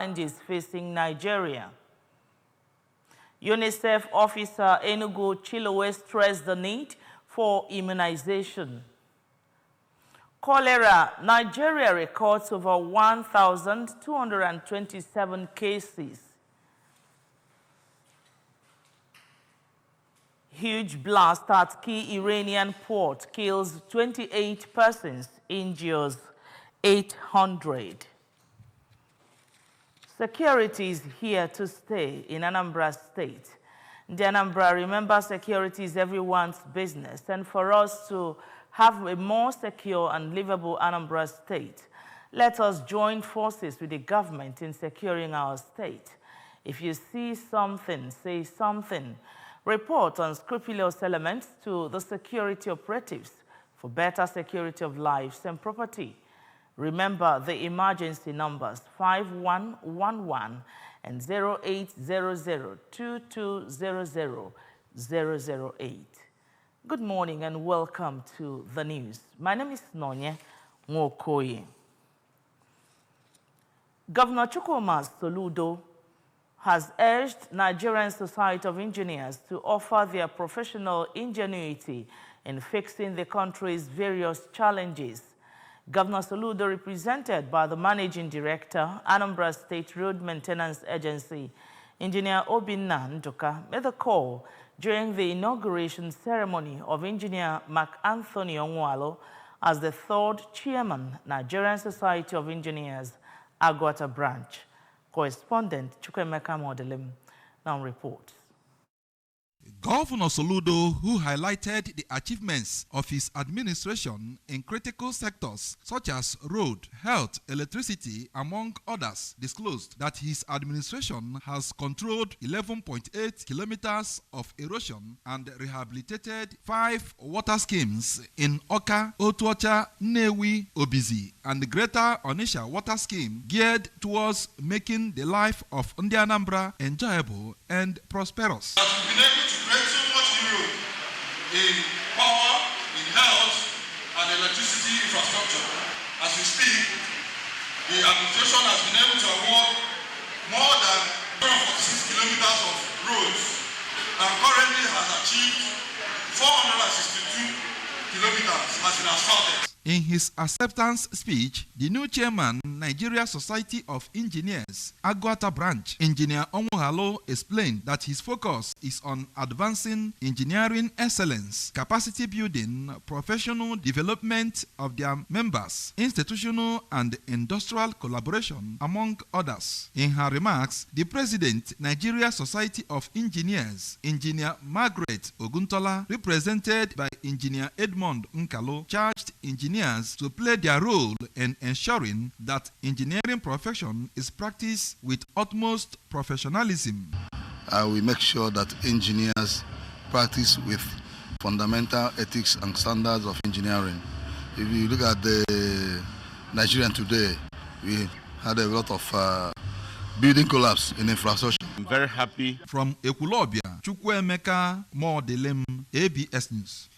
challenges facing Nigeria. UNICEF officer Enugu Chilowe stressed the need for immunization. Cholera. Nigeria records over 1,227 cases. Huge blast at key Iranian port kills 28 persons, injures 800. Security is here to stay in Anambra State. The Anambra, remember, security is everyone's business, and for us to have a more secure and livable Anambra State, let us join forces with the government in securing our state. If you see something, say something. Report unscrupulous elements to the security operatives for better security of lives and property. Remember the emergency numbers 5111 and 0800-2200-008. Good morning and welcome to the news. My name is Nonye Nwokoye. Governor Chukwuma Soludo has urged Nigerian Society of Engineers to offer their professional ingenuity in fixing the country's various challenges. Governor Soludo, represented by the Managing Director, Anambra State Road Maintenance Agency, Engineer Obinna Nduka, made the call during the inauguration ceremony of Engineer Mark Anthony Onwalo as the third chairman, Nigerian Society of Engineers, Agwata Branch. Correspondent Chukwemeka Modelim now reports. Governor Soludo, who highlighted the achievements of his administration in critical sectors such as road, health, electricity, among others, disclosed that his administration has controlled 11.8 kilometers of erosion and rehabilitated 5 water schemes in Oka, Otuocha, Nnewi, Obizi, and the Greater Onitsha water scheme geared towards making the life of Ndi Anambra enjoyable and prosperous. Create so much inroad in power, in health, and electricity infrastructure. As we speak, the administration has been able to award more than 146 kilometers of roads and currently has achieved 462 kilometers as it has started. In his acceptance speech, the new chairman, Nigeria Society of Engineers, Agwata Branch, Engineer Onwalo, explained that his focus is on advancing engineering excellence, capacity building, professional development of their members, institutional and industrial collaboration, among others. In her remarks, the president, Nigeria Society of Engineers, Engineer Margaret Oguntola, represented by Engineer Edmond Nkalo, charged engineers to play their role in ensuring that engineering profession is practiced with utmost professionalism. We make sure that engineers practice with fundamental ethics and standards of engineering. If you look at the Nigerian today, we had a lot of building collapse in infrastructure. I'm very happy. From Ekulobia, Chukwemeka Modelem, ABS News.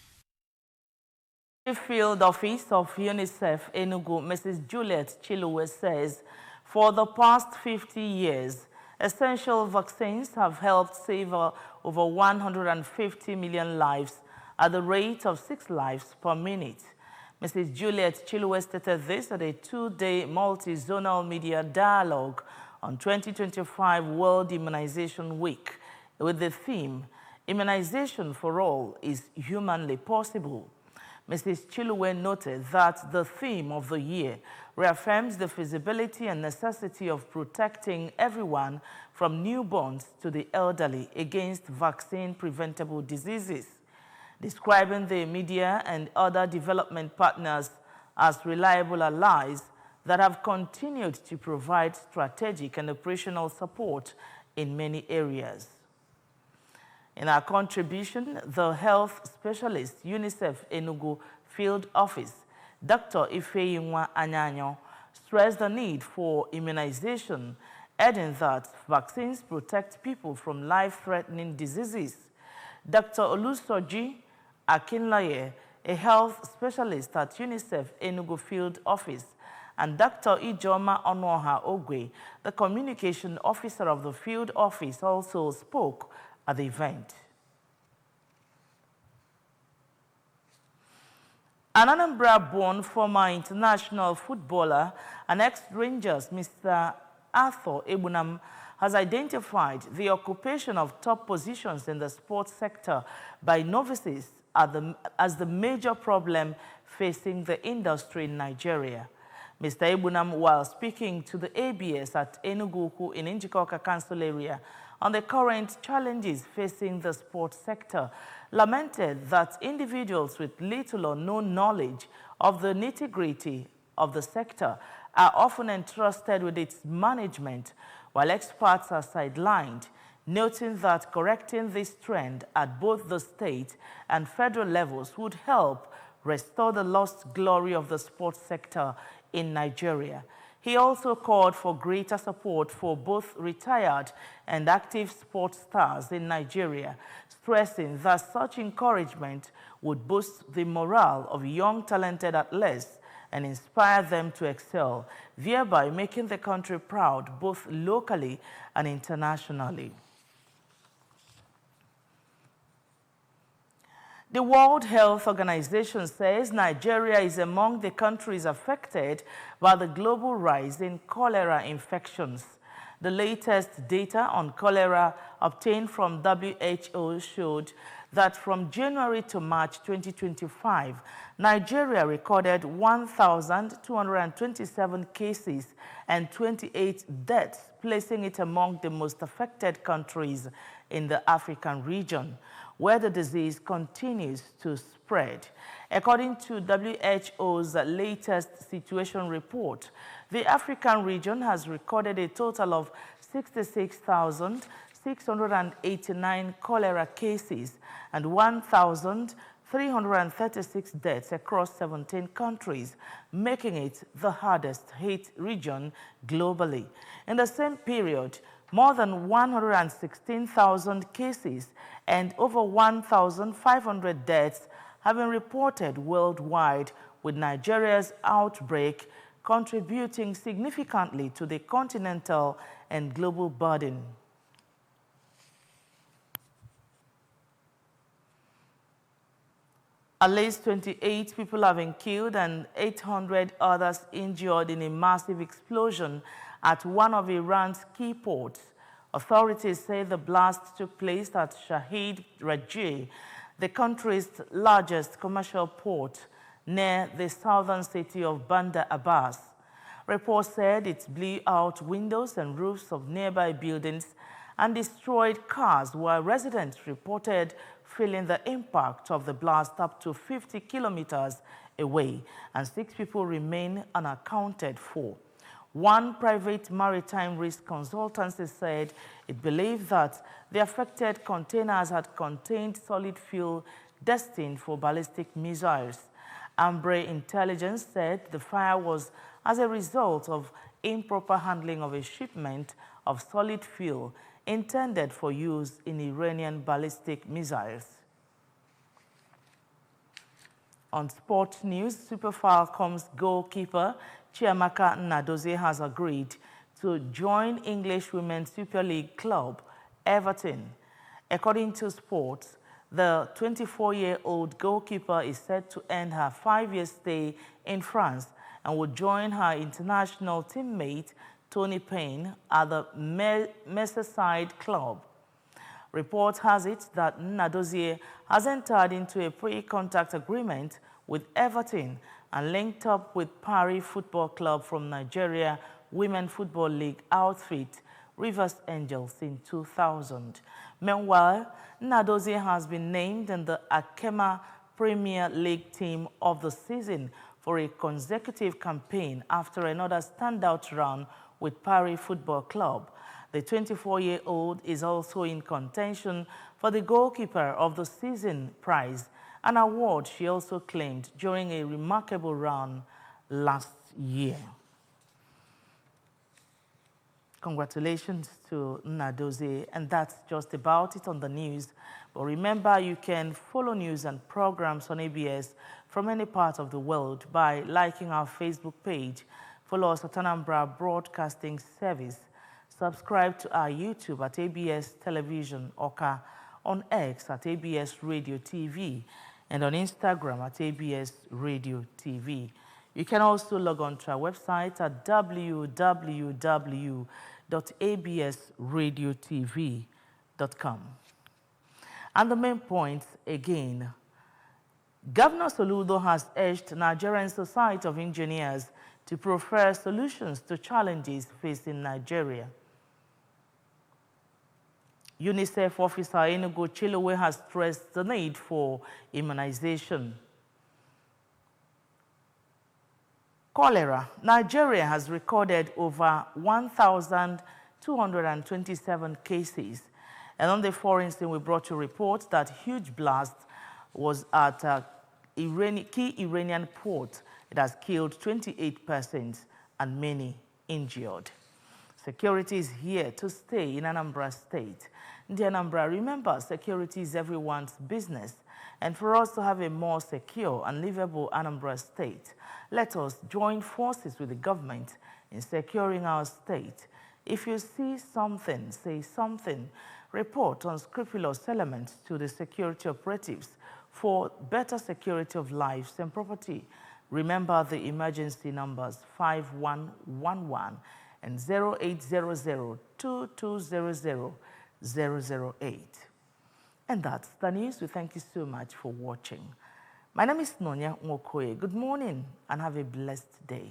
The field office of UNICEF Enugu, Mrs. Juliet Chilowe, says for the past 50 years, essential vaccines have helped save over 150 million lives at the rate of 6 lives per minute. Mrs. Juliet Chilowe stated this at a 2-day multi-zonal media dialogue on 2025 World Immunization Week with the theme, Immunization for All is Humanly Possible. Mrs. Chilowe noted that the theme of the year reaffirms the feasibility and necessity of protecting everyone from newborns to the elderly against vaccine-preventable diseases, describing the media and other development partners as reliable allies that have continued to provide strategic and operational support in many areas. In our contribution, the health specialist, UNICEF Enugu Field Office, Dr. Ifeyinwa Anyanyo, stressed the need for immunization, adding that vaccines protect people from life-threatening diseases. Dr. Olusoji Akinlaye, a health specialist at UNICEF Enugu Field Office, and Dr. Ijoma Onoha Ogwe, the communication officer of the field office, also spoke at the event. An Anambra-born former international footballer and ex-Rangers, Mr. Arthur Ebunam, has identified the occupation of top positions in the sports sector by novices as the major problem facing the industry in Nigeria. Mr. Ebunam, while speaking to the ABS at Enugu in Njikoka Council area on the current challenges facing the sports sector, lamented that individuals with little or no knowledge of the nitty-gritty of the sector are often entrusted with its management, while experts are sidelined, noting that correcting this trend at both the state and federal levels would help restore the lost glory of the sports sector in Nigeria. He also called for greater support for both retired and active sports stars in Nigeria, stressing that such encouragement would boost the morale of young talented athletes and inspire them to excel, thereby making the country proud both locally and internationally. The World Health Organization says Nigeria is among the countries affected by the global rise in cholera infections. The latest data on cholera obtained from WHO showed that from January to March 2025, Nigeria recorded 1,227 cases and 28 deaths, placing it among the most affected countries in the African region, where the disease continues to spread. According to WHO's latest situation report, the African region has recorded a total of 66,689 cholera cases and 1,336 deaths across 17 countries, making it the hardest hit region globally. In the same period, more than 116,000 cases and over 1,500 deaths have been reported worldwide, with Nigeria's outbreak contributing significantly to the continental and global burden. At least 28 people have been killed and 800 others injured in a massive explosion at one of Iran's key ports. Authorities say the blast took place at Shahid Rajeh, the country's largest commercial port, near the southern city of Bandar Abbas. Reports said it blew out windows and roofs of nearby buildings and destroyed cars, while residents reported feeling the impact of the blast up to 50 kilometers away, and 6 people remain unaccounted for. One private maritime risk consultancy said it believed that the affected containers had contained solid fuel destined for ballistic missiles. Anambra intelligence said the fire was as a result of improper handling of a shipment of solid fuel intended for use in Iranian ballistic missiles. On sports news, Super Falcons goalkeeper Chiamaka Nnadozie has agreed to join English Women's Super League club Everton. According to Sports, the 24-year-old goalkeeper is set to end her 5-year stay in France and will join her international teammate Tony Payne at the Merseyside club. Report has it that Nnadozie has entered into a pre-contact agreement with Everton and linked up with Paris Football Club from Nigeria Women Football League outfit Rivers Angels in 2000. Meanwhile, Nnadozie has been named in the Akema Premier League team of the season for a consecutive campaign after another standout run with Paris Football Club. The 24-year-old is also in contention for the Goalkeeper of the Season prize, an award she also claimed during a remarkable run last year. Congratulations to Nnadozie, and that's just about it on the news. But remember, you can follow news and programs on ABS from any part of the world by liking our Facebook page. Follow us at Anambra Broadcasting Service. Subscribe to our YouTube at ABS Television Oka, on X at ABS Radio TV, and on Instagram at ABS Radio TV. You can also log on to our website at www.absradiotv.com. And the main points again. Governor Soludo has urged Nigerian Society of Engineers to prefer solutions to challenges facing Nigeria. UNICEF officer Enugu Chilowe has stressed the need for immunization. Cholera. Nigeria has recorded over 1,227 cases. And on the foreign scene, we brought you reports that huge blast was at a key Iranian port. It has killed 28 persons and many injured. Security is here to stay in Anambra State. In Anambra, remember, security is everyone's business. And for us to have a more secure and livable Anambra State, let us join forces with the government in securing our state. If you see something, say something. Report unscrupulous elements to the security operatives for better security of lives and property. Remember the emergency numbers 5111 and 0800-2200-008. And that's the news. We thank you so much for watching. My name is Nonya Nwokoye. Good morning and have a blessed day.